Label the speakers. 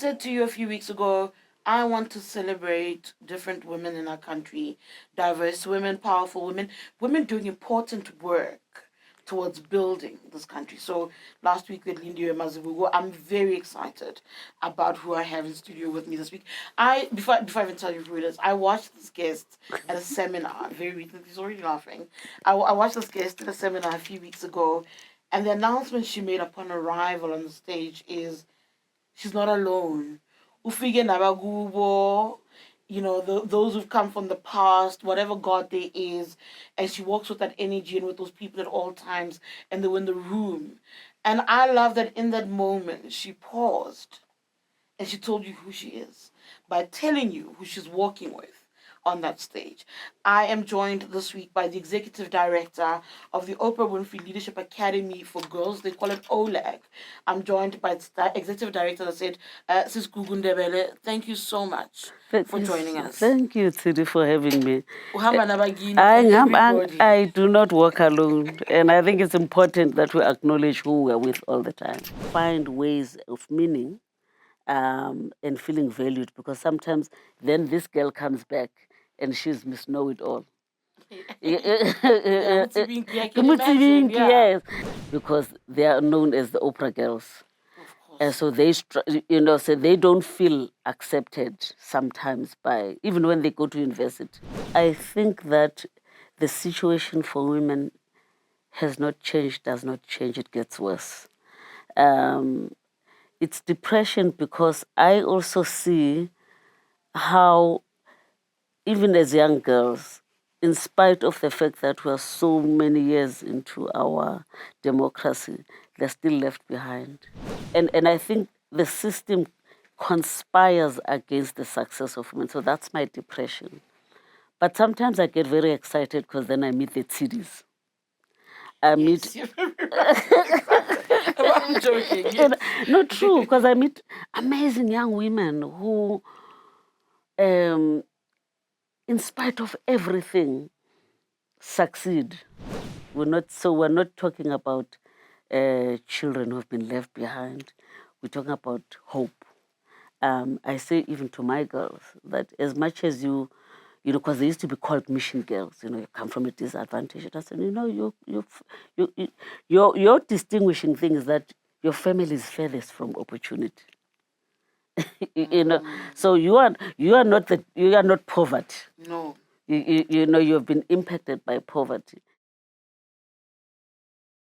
Speaker 1: said to you a few weeks ago, I want to celebrate different women in our country, diverse women, powerful women, women doing important work towards building this country. So last week with Lindy and Mazibugo, I'm very excited about who I have in studio with me this week. Before I even tell you who it is, I watched this guest at a seminar very recently. He's already laughing. I watched this guest at a seminar a few weeks ago, and the announcement she made upon arrival on the stage is she's not alone. Ufike nabakubo, those who've come from the past, whatever God there is, and she walks with that energy and with those people at all times, and they were in the room. And I love that in that moment, she paused and she told you who she is by telling you who she's walking with on that stage. I am joined this week by the executive director of the Oprah Winfrey Leadership Academy for Girls. They call it OLAG. I'm joined by its executive director that said, Sis Ndebele, thank you so much for joining us.
Speaker 2: Thank you, Tshidi, for having me.
Speaker 1: Everybody.
Speaker 2: I do not work alone, and I think it's important that we acknowledge who we're with all the time. Find ways of meaning and feeling valued, because sometimes then this girl comes back and she's Miss Know-It-All. Yes, because they are known as the Oprah girls. And so they, so they don't feel accepted sometimes by, even when they go to university. I think that the situation for women has not changed, does not change, it gets worse. It's depression because I also see how, even as young girls, in spite of the fact that we are so many years into our democracy, they're still left behind. And I think the system conspires against the success of women. So that's my depression. But sometimes I get very excited because then I meet the Tshidis. I'm joking. Yes. Not true, because I meet amazing young women who, in spite of everything, succeed. We're not talking about children who have been left behind. We're talking about hope. I say even to my girls that as much as you because they used to be called mission girls, you come from a disadvantage. I said, your distinguishing thing is that your family is furthest from opportunity. So you are not poverty.
Speaker 1: No.
Speaker 2: You have been impacted by poverty.